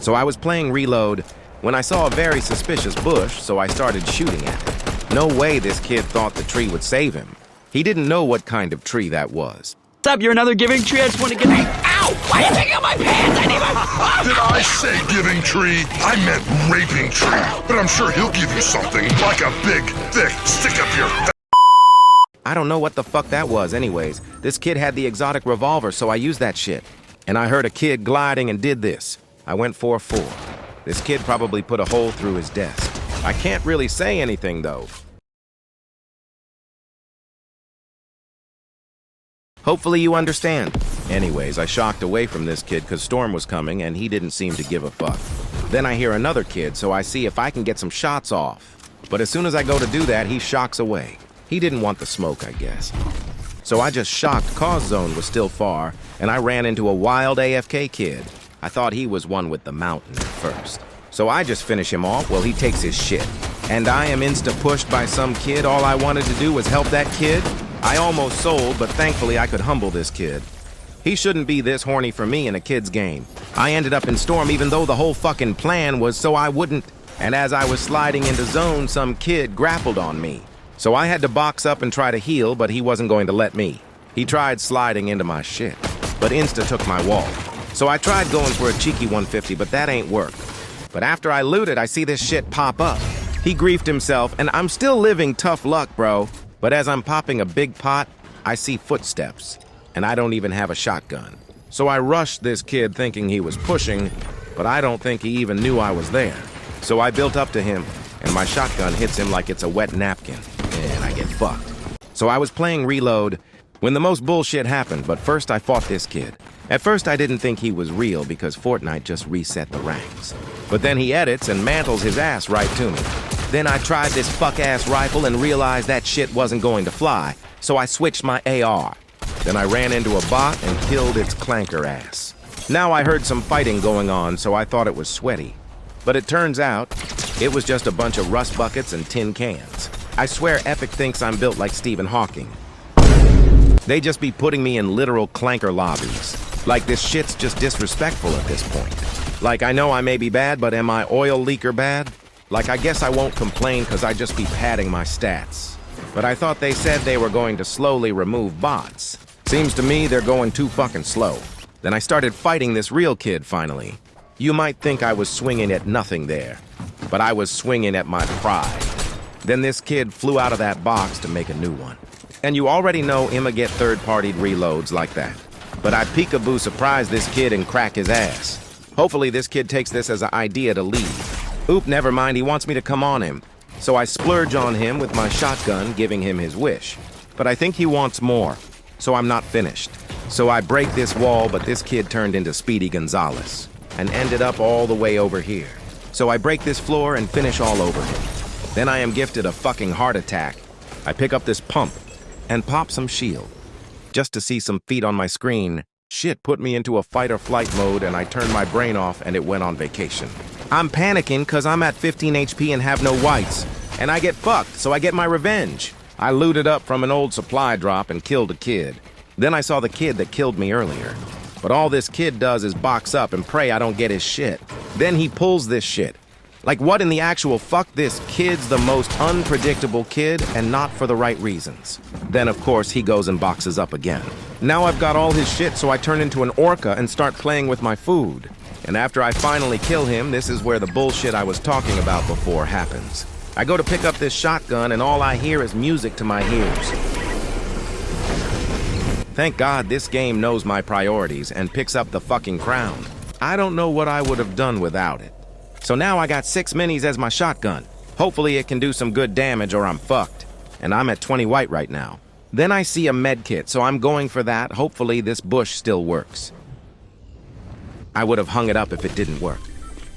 So I was playing Reload when I saw a very suspicious bush, so I started shooting at it. No way this kid thought the tree would save him. He didn't know what kind of tree that was. What's up? You're another giving tree? I just want to get... Ow! Why are you taking out my pants? I need my... Did I say giving tree? I meant raping tree. But I'm sure he'll give you something, like a big, thick stick up your... I don't know what the fuck that was anyways. This kid had the exotic revolver, so I used that shit. And I heard a kid gliding and did this. I went for a 4. This kid probably put a hole through his desk. I can't really say anything though. Hopefully you understand. Anyways, I shocked away from this kid because Storm was coming and he didn't seem to give a fuck. Then I hear another kid, so I see if I can get some shots off. But as soon as I go to do that, he shocks away. He didn't want the smoke, I guess. So I just shocked cause zone was still far, and I ran into a wild AFK kid. I thought he was one with the mountain at first. So I just finish him off while he takes his shit. And I am insta-pushed by some kid. All I wanted to do was help that kid. I almost sold, but thankfully I could humble this kid. He shouldn't be this horny for me in a kid's game. I ended up in Storm even though the whole fucking plan was so I wouldn't. And as I was sliding into zone, some kid grappled on me. So I had to box up and try to heal, but he wasn't going to let me. He tried sliding into my shit, but insta took my wall. So I tried going for a cheeky 150, but that ain't work. But after I looted, I see this shit pop up. He griefed himself, and I'm still living tough luck, bro. But as I'm popping a big pot, I see footsteps, and I don't even have a shotgun. So I rushed this kid thinking he was pushing, but I don't think he even knew I was there. So I built up to him, and my shotgun hits him like it's a wet napkin, and I get fucked. So I was playing Reload when the most bullshit happened, but first I fought this kid. At first I didn't think he was real because Fortnite just reset the ranks. But then he edits and mantles his ass right to me. Then I tried this fuck-ass rifle and realized that shit wasn't going to fly, so I switched my AR. Then I ran into a bot and killed its clanker ass. Now I heard some fighting going on, so I thought it was sweaty. But it turns out, it was just a bunch of rust buckets and tin cans. I swear Epic thinks I'm built like Stephen Hawking. They just be putting me in literal clanker lobbies. Like this shit's just disrespectful at this point. Like I know I may be bad, but am I oil leaker bad? Like I guess I won't complain cause I just be padding my stats. But I thought they said they were going to slowly remove bots. Seems to me they're going too fucking slow. Then I started fighting this real kid finally. You might think I was swinging at nothing there, but I was swinging at my pride. Then this kid flew out of that box to make a new one. And you already know Emma get third-partied reloads like that. But I peekaboo surprise this kid and crack his ass. Hopefully this kid takes this as an idea to leave. Oop, never mind, he wants me to come on him. So I splurge on him with my shotgun, giving him his wish. But I think he wants more, so I'm not finished. So I break this wall, but this kid turned into Speedy Gonzalez and ended up all the way over here. So I break this floor and finish all over him. Then I am gifted a fucking heart attack. I pick up this pump and pop some shield. Just to see some feet on my screen, shit put me into a fight or flight mode and I turned my brain off and it went on vacation. I'm panicking cause I'm at 15 HP and have no whites. And I get fucked, so I get my revenge. I looted up from an old supply drop and killed a kid. Then I saw the kid that killed me earlier. But all this kid does is box up and pray I don't get his shit. Then he pulls this shit. Like what in the actual fuck, this kid's the most unpredictable kid and not for the right reasons. Then of course he goes and boxes up again. Now I've got all his shit, so I turn into an orca and start playing with my food. And after I finally kill him, this is where the bullshit I was talking about before happens. I go to pick up this shotgun and all I hear is music to my ears. Thank God this game knows my priorities and picks up the fucking crown. I don't know what I would have done without it. So now I got 6 minis as my shotgun. Hopefully it can do some good damage or I'm fucked. And I'm at 20 white right now. Then I see a med kit, so I'm going for that. Hopefully this bush still works. I would have hung it up if it didn't work.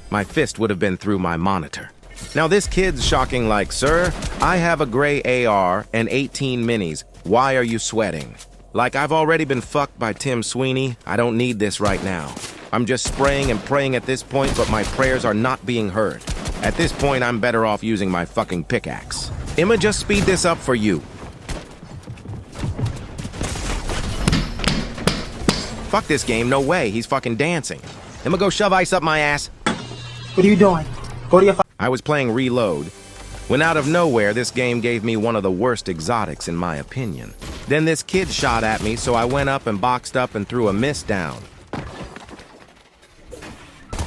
My fist would have been through my monitor. Now this kid's shocking like, sir, I have a gray AR and 18 minis. Why are you sweating? Like I've already been fucked by Tim Sweeney. I don't need this right now. I'm just spraying and praying at this point, but my prayers are not being heard. At this point, I'm better off using my fucking pickaxe. Emma, just speed this up for you. Fuck this game, no way, he's fucking dancing. Emma, go shove ice up my ass. What are you doing? Go to your I was playing Reload, when out of nowhere this game gave me one of the worst exotics in my opinion. Then this kid shot at me, so I went up and boxed up and threw a miss down.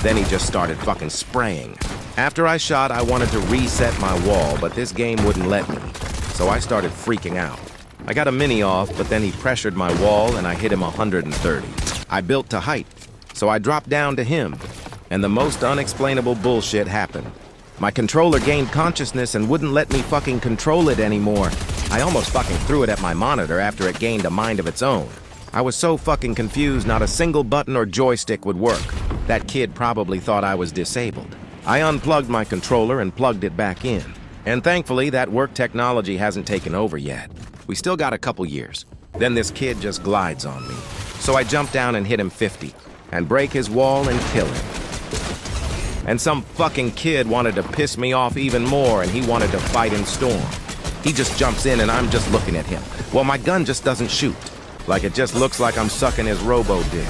Then he just started fucking spraying. After I shot, I wanted to reset my wall, but this game wouldn't let me, so I started freaking out. I got a mini off, but then he pressured my wall and I hit him 130. I built to height, so I dropped down to him, and the most unexplainable bullshit happened. My controller gained consciousness and wouldn't let me fucking control it anymore. I almost fucking threw it at my monitor after it gained a mind of its own. I was so fucking confused, not a single button or joystick would work. That kid probably thought I was disabled. I unplugged my controller and plugged it back in. And thankfully, that work technology hasn't taken over yet. We still got a couple years. Then this kid just glides on me. So I jump down and hit him 50, and break his wall and kill him. And some fucking kid wanted to piss me off even more, and he wanted to fight in Storm. He just jumps in and I'm just looking at him. Well, my gun just doesn't shoot. Like it just looks like I'm sucking his robo-dick.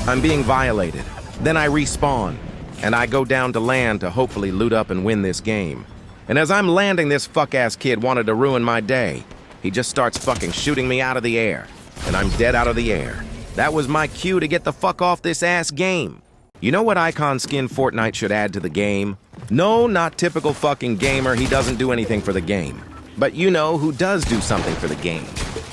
I'm being violated. Then I respawn, and I go down to land to hopefully loot up and win this game. And as I'm landing, this fuck-ass kid wanted to ruin my day. He just starts fucking shooting me out of the air, and I'm dead out of the air. That was my cue to get the fuck off this ass game. You know what icon skin Fortnite should add to the game? No, not typical fucking gamer, he doesn't do anything for the game. But you know who does do something for the game?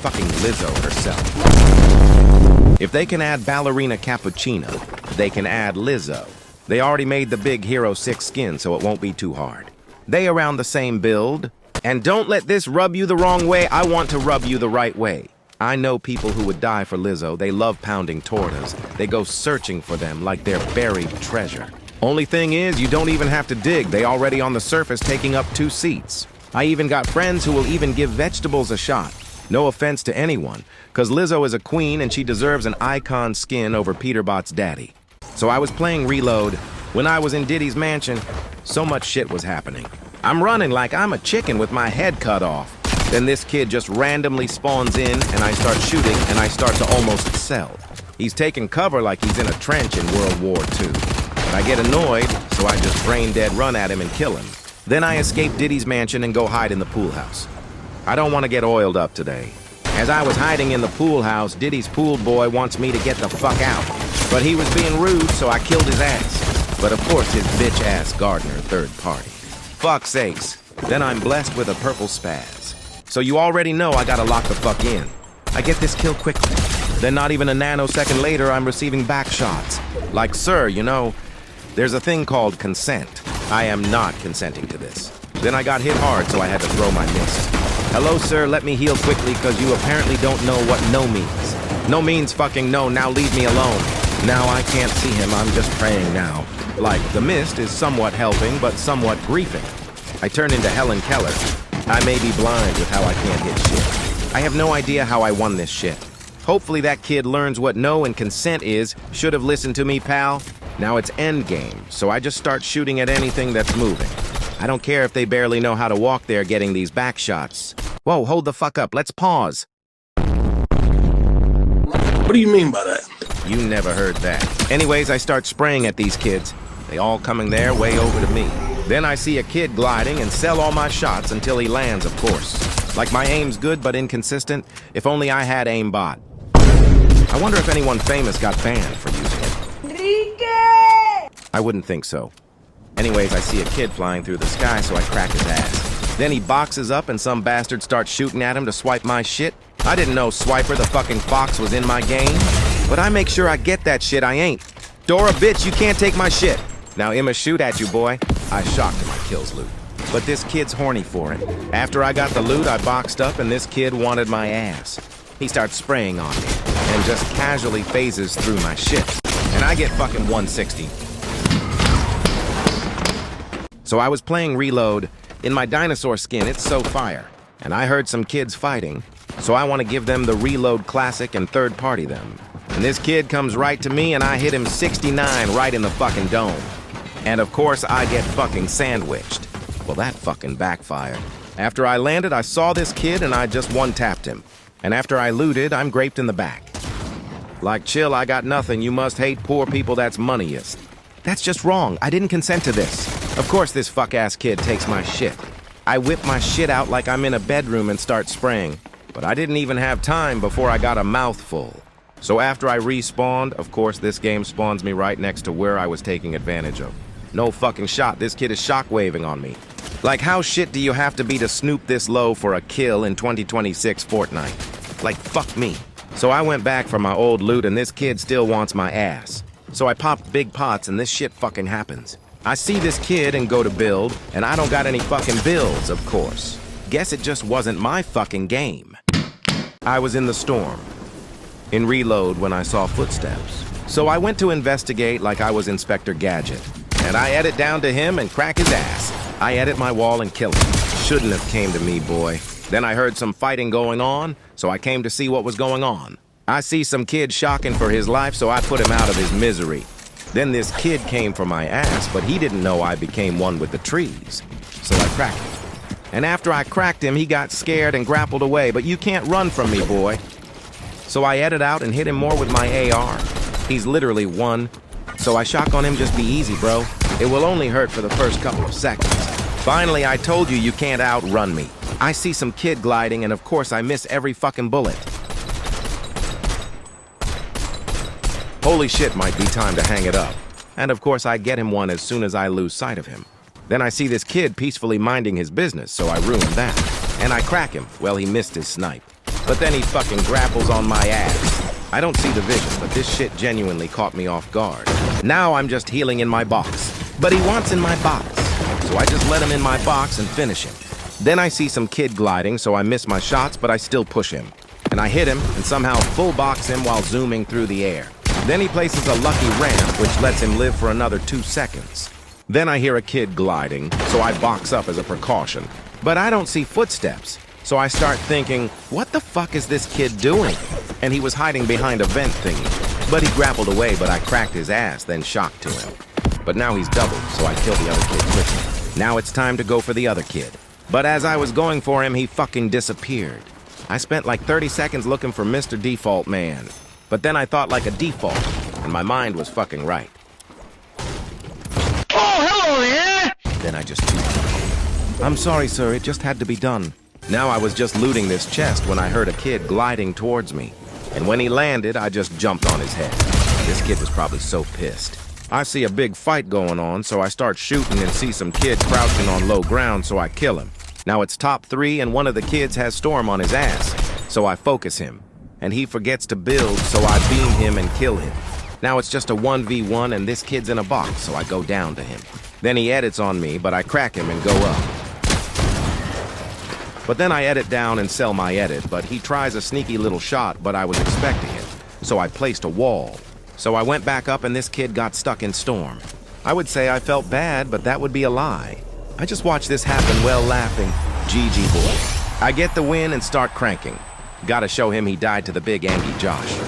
Fucking Lizzo herself. If they can add Ballerina Cappuccino, they can add Lizzo. They already made the big Hero 6 skin, so it won't be too hard. They around the same build. And don't let this rub you the wrong way, I want to rub you the right way. I know people who would die for Lizzo. They love pounding tortas. They go searching for them like they're buried treasure. Only thing is, you don't even have to dig. They already on the surface taking up 2 seats. I even got friends who will even give vegetables a shot. No offense to anyone, cause Lizzo is a queen and she deserves an icon skin over Peterbot's daddy. So I was playing Reload. When I was in Diddy's mansion, so much shit was happening. I'm running like I'm a chicken with my head cut off. Then this kid just randomly spawns in and I start shooting and I start to almost sell. He's taking cover like he's in a trench in World War II. But I get annoyed, so I just brain dead run at him and kill him. Then I escape Diddy's mansion and go hide in the pool house. I don't want to get oiled up today. As I was hiding in the pool house, Diddy's pool boy wants me to get the fuck out. But he was being rude, so I killed his ass. But of course his bitch-ass gardener third party. Fuck sakes. Then I'm blessed with a purple spaz. So you already know I gotta lock the fuck in. I get this kill quickly. Then not even a nanosecond later, I'm receiving back shots. Like, sir, you know, there's a thing called consent. I am not consenting to this. Then I got hit hard, so I had to throw my mist. Hello, sir, let me heal quickly, cause you apparently don't know what no means. No means fucking no, now leave me alone. Now I can't see him, I'm just praying now. Like, the mist is somewhat helping, but somewhat griefing. I turn into Helen Keller. I may be blind with how I can't hit shit. I have no idea how I won this shit. Hopefully that kid learns what no and consent is. Should have listened to me, pal. Now it's endgame, so I just start shooting at anything that's moving. I don't care if they barely know how to walk there getting these back shots. Whoa, hold the fuck up, let's pause. What do you mean by that? You never heard that. Anyways, I start spraying at these kids. They all coming their way over to me. Then I see a kid gliding and sell all my shots until he lands, of course. Like my aim's good but inconsistent. If only I had aimbot. I wonder if anyone famous got banned for using it. I wouldn't think so. Anyways, I see a kid flying through the sky, so I crack his ass. Then he boxes up and some bastard starts shooting at him to swipe my shit. I didn't know Swiper the fucking fox was in my game. But I make sure I get that shit, I ain't. Dora, bitch, you can't take my shit. Now Emma shoot at you, boy. I shocked him, I kills loot. But this kid's horny for it. After I got the loot, I boxed up and this kid wanted my ass. He starts spraying on me and just casually phases through my shit. And I get fucking 160. So I was playing Reload. In my dinosaur skin, it's so fire. And I heard some kids fighting, so I want to give them the Reload Classic and third party them. And this kid comes right to me and I hit him 69 right in the fucking dome. And of course I get fucking sandwiched. Well, that fucking backfired. After I landed, I saw this kid and I just one-tapped him. And after I looted, I'm graped in the back. Like, chill, I got nothing. You must hate poor people that's moneyest. That's just wrong. I didn't consent to this. Of course this fuck-ass kid takes my shit. I whip my shit out like I'm in a bedroom and start spraying. But I didn't even have time before I got a mouthful. So after I respawned, of course this game spawns me right next to where I was taking advantage of. No fucking shot, this kid is shockwaving on me. Like, how shit do you have to be to snoop this low for a kill in 2026 Fortnite? Like, fuck me. So I went back for my old loot and this kid still wants my ass. So I popped big pots and this shit fucking happens. I see this kid and go to build, and I don't got any fucking builds, of course. Guess it just wasn't my fucking game. I was in the storm, in reload when I saw footsteps. So I went to investigate like I was Inspector Gadget. And I edit down to him and crack his ass. I edit my wall and kill him. Shouldn't have came to me, boy. Then I heard some fighting going on, so I came to see what was going on. I see some kid shocking for his life, so I put him out of his misery. Then this kid came for my ass, but he didn't know I became one with the trees. So I cracked him. And after I cracked him, he got scared and grappled away, but you can't run from me, boy. So I edit out and hit him more with my AR. He's literally one. So I shotgun him, just be easy, bro. It will only hurt for the first couple of seconds. Finally, I told you you can't outrun me. I see some kid gliding, and of course I miss every fucking bullet. Holy shit, might be time to hang it up. And of course I get him one as soon as I lose sight of him. Then I see this kid peacefully minding his business, so I ruin that. And I crack him. Well, he missed his snipe. But then he fucking grapples on my ass. I don't see the vision, but this shit genuinely caught me off guard. Now I'm just healing in my box. But he wants in my box. So I just let him in my box and finish him. Then I see some kid gliding, so I miss my shots, but I still push him. And I hit him and somehow full box him while zooming through the air. Then he places a lucky ramp, which lets him live for another 2 seconds. Then I hear a kid gliding, so I box up as a precaution. But I don't see footsteps. So I start thinking, what the fuck is this kid doing? And he was hiding behind a vent thingy. But he grappled away, but I cracked his ass, then shocked to him. But now he's doubled, so I kill the other kid quickly. Now it's time to go for the other kid. But as I was going for him, he fucking disappeared. I spent like 30 seconds looking for Mr. Default Man. But then I thought like a default, and my mind was fucking right. Oh, hello there! Then I just took. I'm sorry, sir, it just had to be done. Now I was just looting this chest when I heard a kid gliding towards me. And when he landed, I just jumped on his head. This kid was probably so pissed. I see a big fight going on, so I start shooting and see some kid crouching on low ground, so I kill him. Now it's top 3 and one of the kids has Storm on his ass, so I focus him. And he forgets to build, so I beam him and kill him. Now it's just a 1v1 and this kid's in a box, so I go down to him. Then he edits on me, but I crack him and go up. But then I edit down and sell my edit, but he tries a sneaky little shot, but I was expecting it. So I placed a wall. So I went back up and this kid got stuck in Storm. I would say I felt bad, but that would be a lie. I just watched this happen well laughing. GG boy. I get the win and start cranking. Gotta show him he died to the big Andy Josh.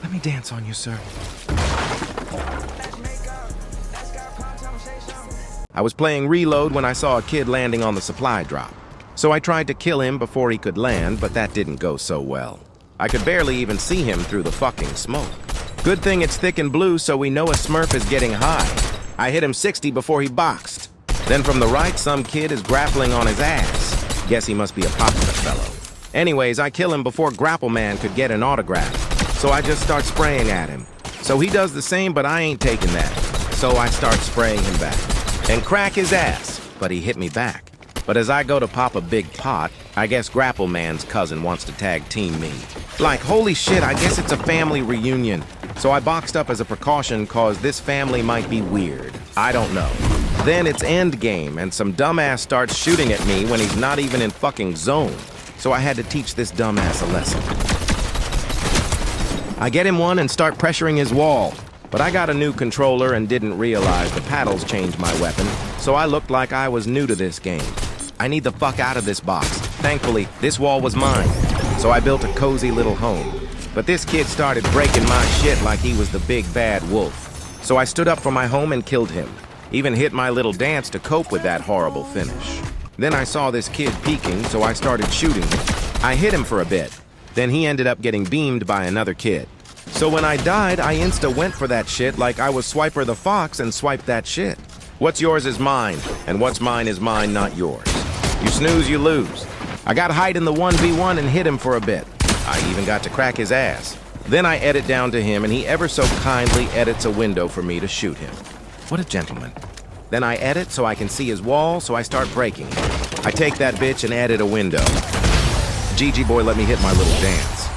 Let me dance on you, sir. I was playing Reload when I saw a kid landing on the supply drop. So I tried to kill him before he could land, but that didn't go so well. I could barely even see him through the fucking smoke. Good thing it's thick and blue, so we know a Smurf is getting high. I hit him 60 before he boxed. Then from the right, some kid is grappling on his ass. Guess he must be a popular fellow. Anyways, I kill him before Grapple Man could get an autograph. So I just start spraying at him. So he does the same, but I ain't taking that. So I start spraying him back. And crack his ass, but he hit me back. But as I go to pop a big pot, I guess Grapple Man's cousin wants to tag team me. Like, holy shit, I guess it's a family reunion. So I boxed up as a precaution cause this family might be weird. I don't know. Then it's end game and some dumbass starts shooting at me when he's not even in fucking zone. So I had to teach this dumbass a lesson. I get him one and start pressuring his wall. But I got a new controller and didn't realize the paddles changed my weapon, so I looked like I was new to this game. I need the fuck out of this box. Thankfully, this wall was mine, so I built a cozy little home. But this kid started breaking my shit like he was the big bad wolf. So I stood up for my home and killed him. Even hit my little dance to cope with that horrible finish. Then I saw this kid peeking, so I started shooting him. I hit him for a bit. Then he ended up getting beamed by another kid. So when I died, I insta went for that shit like I was Swiper the Fox and swiped that shit. What's yours is mine, and what's mine is mine, not yours. You snooze, you lose. I got height in the 1v1 and hit him for a bit. I even got to crack his ass. Then I edit down to him, and he ever so kindly edits a window for me to shoot him. What a gentleman. Then I edit so I can see his wall, so I start breaking it. I take that bitch and edit a window. GG boy let me hit my little dance.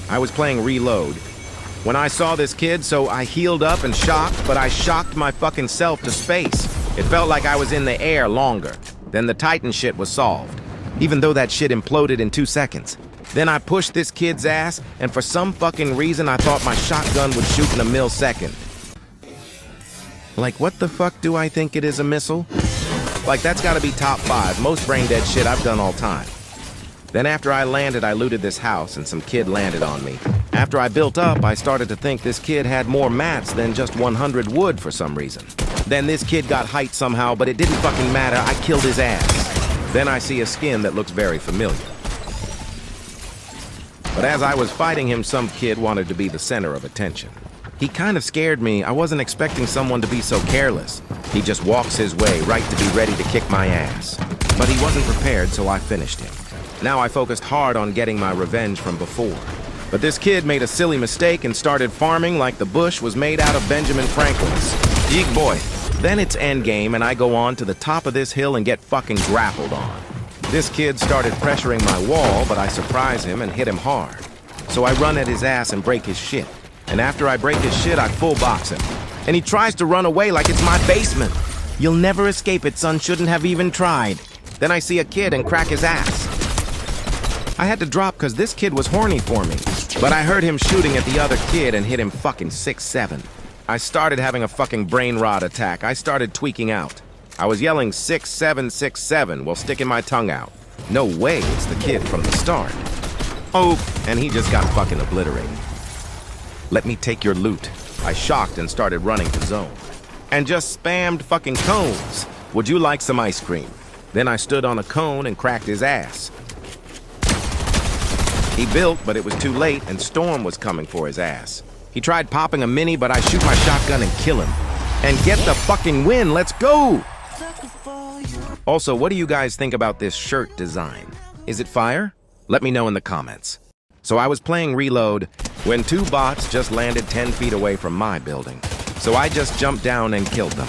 I was playing Reload when I saw this kid, so I healed up and shocked, but I shocked my fucking self to space. It felt like I was in the air longer. Then the Titan shit was solved, even though that shit imploded in 2 seconds. Then I pushed this kid's ass, and for some fucking reason I thought my shotgun would shoot in a millisecond. Like, what the fuck do I think it is, a missile? Like, that's gotta be top 5, most brain-dead shit I've done all time. Then after I landed, I looted this house, and some kid landed on me. After I built up, I started to think this kid had more mats than just 100 wood for some reason. Then this kid got height somehow, but it didn't fucking matter, I killed his ass. Then I see a skin that looks very familiar. But as I was fighting him, some kid wanted to be the center of attention. He kind of scared me. I wasn't expecting someone to be so careless. He just walks his way right to be ready to kick my ass. But he wasn't prepared, so I finished him. Now I focused hard on getting my revenge from before. But this kid made a silly mistake and started farming like the bush was made out of Benjamin Franklin's. Yeek boy. Then it's endgame and I go on to the top of this hill and get fucking grappled on. This kid started pressuring my wall, but I surprise him and hit him hard. So I run at his ass and break his shit. And after I break his shit, I full box him. And he tries to run away like it's my basement. You'll never escape it, son. Shouldn't have even tried. Then I see a kid and crack his ass. I had to drop because this kid was horny for me. But I heard him shooting at the other kid and hit him fucking 6-7. I started having a fucking brain rot attack. I started tweaking out. I was yelling 6-7, 6-7 while sticking my tongue out. No way it's the kid from the start. Oh, and he just got fucking obliterated. Let me take your loot. I shocked and started running to zone. And just spammed fucking cones. Would you like some ice cream? Then I stood on a cone and cracked his ass. He built, but it was too late, and Storm was coming for his ass. He tried popping a mini, but I shoot my shotgun and kill him. And get the fucking win, let's go! Also, what do you guys think about this shirt design? Is it fire? Let me know in the comments. So I was playing Reload when 2 bots just landed 10 feet away from my building. So I just jumped down and killed them.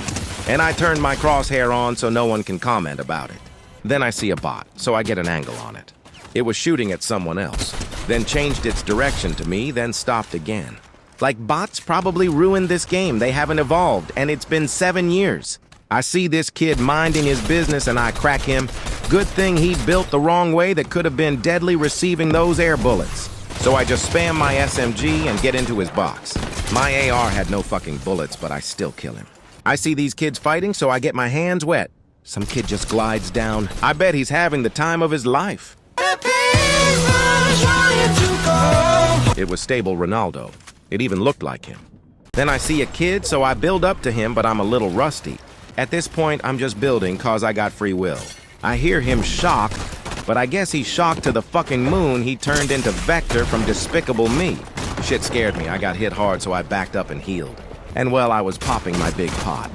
And I turned my crosshair on so no one can comment about it. Then I see a bot, so I get an angle on it. It was shooting at someone else, then changed its direction to me, then stopped again. Like, bots probably ruined this game. They haven't evolved, and it's been 7 years. I see this kid minding his business and I crack him. Good thing he built the wrong way that could have been deadly receiving those air bullets. So I just spam my SMG and get into his box. My AR had no fucking bullets, but I still kill him. I see these kids fighting, so I get my hands wet. Some kid just glides down. I bet he's having the time of his life. It was Stable Ronaldo. It even looked like him. Then I see a kid, so I build up to him, but I'm a little rusty. At this point, I'm just building cause I got free will. I hear him shock, but I guess he's shocked to the fucking moon he turned into Vector from Despicable Me. Shit scared me. I got hit hard, so I backed up and healed. And well, I was popping my big pot.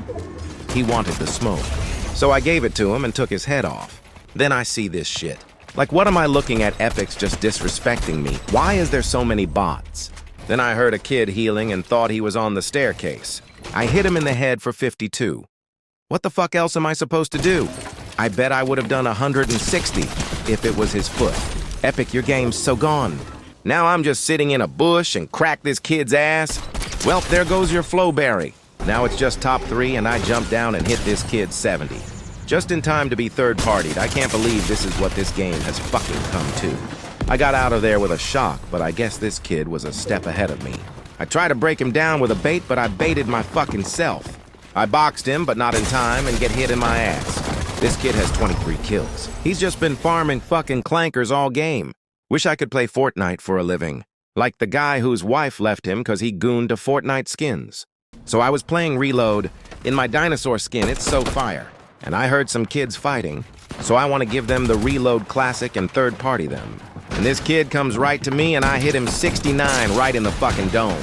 He wanted the smoke. So I gave it to him and took his head off. Then I see this shit. Like, what am I looking at? Epic's just disrespecting me. Why is there so many bots? Then I heard a kid healing and thought he was on the staircase. I hit him in the head for 52. What the fuck else am I supposed to do? I bet I would have done 160 if it was his foot. Epic, your game's so gone. Now I'm just sitting in a bush and crack this kid's ass. Well, there goes your Flowberry. Now it's just top 3 and I jump down and hit this kid 70. Just in time to be third-partied. I can't believe this is what this game has fucking come to. I got out of there with a shock, but I guess this kid was a step ahead of me. I tried to break him down with a bait, but I baited my fucking self. I boxed him, but not in time, and get hit in my ass. This kid has 23 kills. He's just been farming fucking clankers all game. Wish I could play Fortnite for a living. Like the guy whose wife left him because he gooned to Fortnite skins. So I was playing Reload. In my dinosaur skin, it's so fire. And I heard some kids fighting, so I want to give them the Reload Classic and third-party them. And this kid comes right to me and I hit him 69 right in the fucking dome.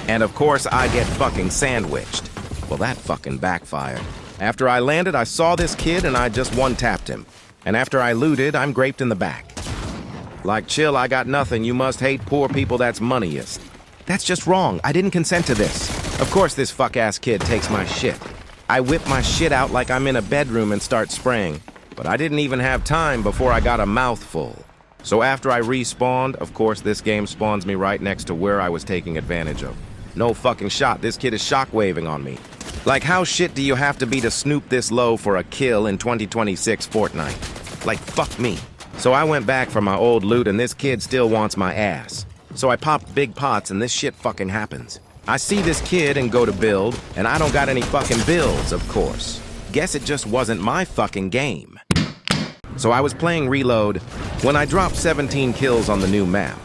And of course, I get fucking sandwiched. Well, that fucking backfired. After I landed, I saw this kid and I just one-tapped him. And after I looted, I'm graped in the back. Like, chill, I got nothing. You must hate poor people that's moneyest. That's just wrong. I didn't consent to this. Of course this fuck-ass kid takes my shit. I whip my shit out like I'm in a bedroom and start spraying. But I didn't even have time before I got a mouthful. So after I respawned, of course this game spawns me right next to where I was taking advantage of. No fucking shot. This kid is shockwaving on me. Like, how shit do you have to be to snoop this low for a kill in 2026 Fortnite? Like, fuck me. So I went back for my old loot and this kid still wants my ass. So I popped big pots and this shit fucking happens. I see this kid and go to build, and I don't got any fucking builds, of course. Guess it just wasn't my fucking game. So I was playing Reload when I dropped 17 kills on the new map.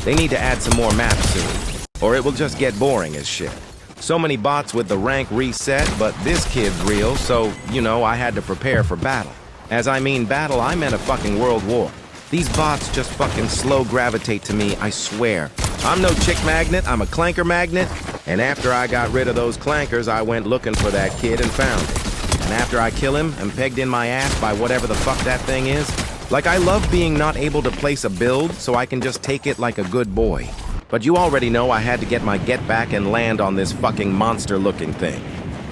They need to add some more maps soon, or it will just get boring as shit. So many bots with the rank reset, but this kid's real, so, you know, I had to prepare for battle. As I mean battle, I meant a fucking world war. These bots just fucking slow gravitate to me, I swear. I'm no chick magnet, I'm a clanker magnet, and after I got rid of those clankers, I went looking for that kid and found it. And after I kill him, I'm pegged in my ass by whatever the fuck that thing is. Like, I love being not able to place a build, so I can just take it like a good boy. But you already know I had to get my get back and land on this fucking monster-looking thing.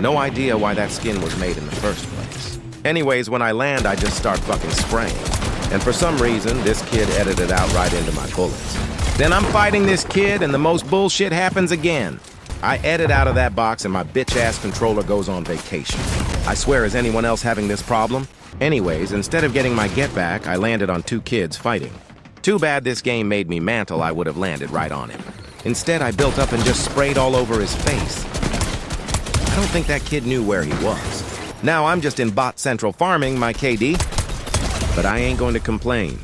No idea why that skin was made in the first place. Anyways, when I land, I just start fucking spraying. And for some reason, this kid edited out right into my bullets. Then I'm fighting this kid, and the most bullshit happens again. I edit out of that box, and my bitch-ass controller goes on vacation. I swear, is anyone else having this problem? Anyways, instead of getting my get back, I landed on two kids fighting. Too bad this game made me mantle, I would have landed right on him. Instead, I built up and just sprayed all over his face. I don't think that kid knew where he was. Now I'm just in bot central farming my KD, but I ain't going to complain.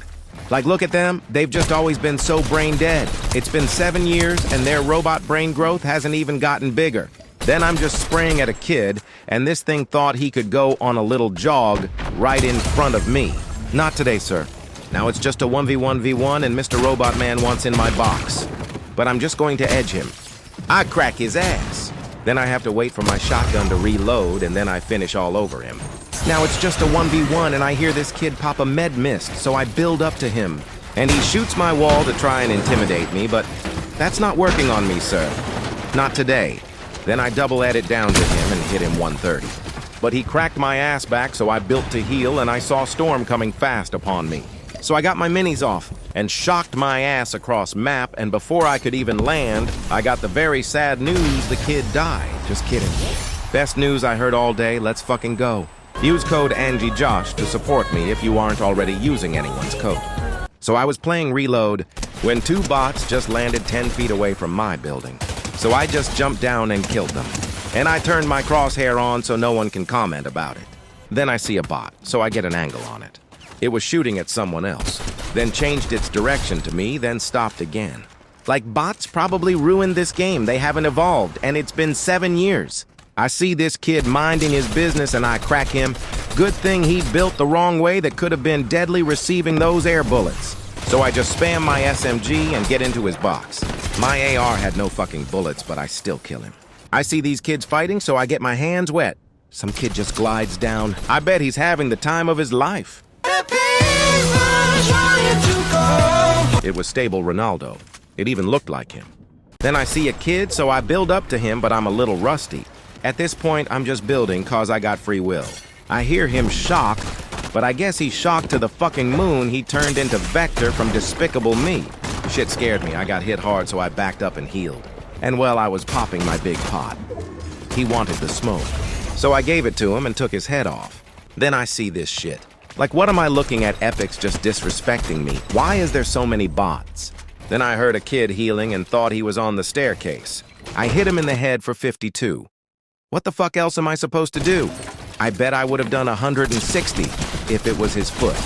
Like, look at them, they've just always been so brain dead. It's been 7 years and their robot brain growth hasn't even gotten bigger. Then I'm just spraying at a kid, and this thing thought he could go on a little jog right in front of me. Not today, sir. Now it's just a 1v1v1 and Mr. Robot Man wants in my box. But I'm just going to edge him. I crack his ass. Then I have to wait for my shotgun to reload, and then I finish all over him. Now it's just a 1v1, and I hear this kid pop a med mist, so I build up to him. And he shoots my wall to try and intimidate me, but that's not working on me, sir. Not today. Then I double edit down to him and hit him 130. But he cracked my ass back, so I built to heal, and I saw Storm coming fast upon me. So I got my minis off and shocked my ass across map, and before I could even land, I got the very sad news the kid died. Just kidding. Best news I heard all day, let's fucking go. Use code AngieJosh to support me if you aren't already using anyone's code. So I was playing Reload when two bots just landed 10 feet away from my building. So I just jumped down and killed them. And I turned my crosshair on so no one can comment about it. Then I see a bot, so I get an angle on it. It was shooting at someone else, then changed its direction to me, then stopped again. Like, bots probably ruined this game. They haven't evolved, and it's been 7 years. I see this kid minding his business and I crack him. Good thing he built the wrong way that could have been deadly receiving those air bullets. So I just spam my SMG and get into his box. My AR had no fucking bullets, but I still kill him. I see these kids fighting, so I get my hands wet. Some kid just glides down. I bet he's having the time of his life. It was Stable Ronaldo. It even looked like him. Then I see a kid, so I build up to him, but I'm a little rusty. At this point, I'm just building cause I got free will. I hear him shock, but I guess he's shocked to the fucking moon he turned into Vector from Despicable Me. Shit scared me. I got hit hard, so I backed up and healed. And well, I was popping my big pot. He wanted the smoke. So I gave it to him and took his head off. Then I see this shit. Like, what am I looking at Epics just disrespecting me? Why is there so many bots? Then I heard a kid healing and thought he was on the staircase. I hit him in the head for 52. What the fuck else am I supposed to do? I bet I would have done 160 if it was his foot.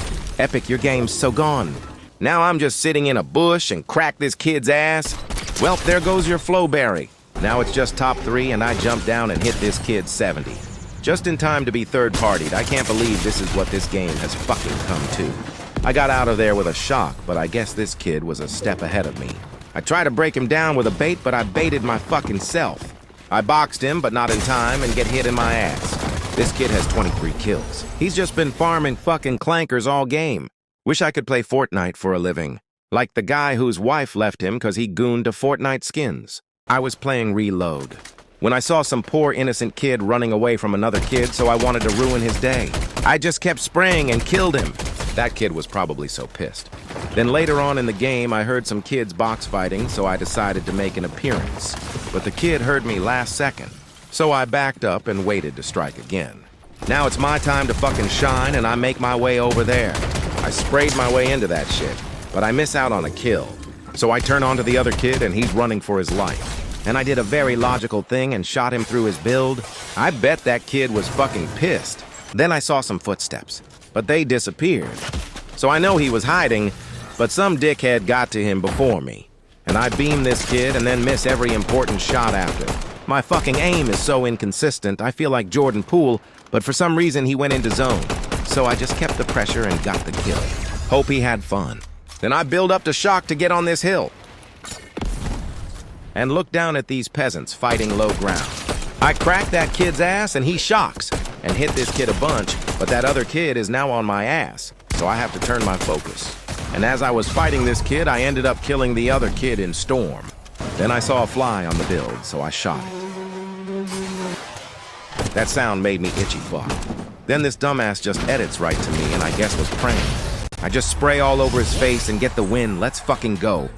Epic, your game's so gone. Now I'm just sitting in a bush and crack this kid's ass. Well, there goes your Flowberry. Now it's just top 3 and I jump down and hit this kid 70. Just in time to be third-partied. I can't believe this is what this game has fucking come to. I got out of there with a shock, but I guess this kid was a step ahead of me. I tried to break him down with a bait, but I baited my fucking self. I boxed him, but not in time, and get hit in my ass. This kid has 23 kills. He's just been farming fucking clankers all game. Wish I could play Fortnite for a living. Like the guy whose wife left him because he gooned to Fortnite skins. I was playing Reload when I saw some poor innocent kid running away from another kid, so I wanted to ruin his day. I just kept spraying and killed him. That kid was probably so pissed. Then later on in the game, I heard some kids box fighting, so I decided to make an appearance. But the kid heard me last second, so I backed up and waited to strike again. Now it's my time to fucking shine, and I make my way over there. I sprayed my way into that shit, but I miss out on a kill. So I turn onto the other kid, and he's running for his life. And I did a very logical thing and shot him through his build. I bet that kid was fucking pissed. Then I saw some footsteps, but they disappeared. So I know he was hiding, but some dickhead got to him before me. And I beam this kid and then miss every important shot after. My fucking aim is so inconsistent, I feel like Jordan Poole, but for some reason he went into zone. So I just kept the pressure and got the kill. Hope he had fun. Then I build up to shock to get on this hill. And look down at these peasants fighting low ground. I crack that kid's ass and he shocks and hit this kid a bunch, but that other kid is now on my ass, so I have to turn my focus. And as I was fighting this kid, I ended up killing the other kid in Storm. Then I saw a fly on the build, so I shot it. That sound made me itchy fuck. Then this dumbass just edits right to me and I guess was praying. I just spray all over his face and get the win. Let's fucking go.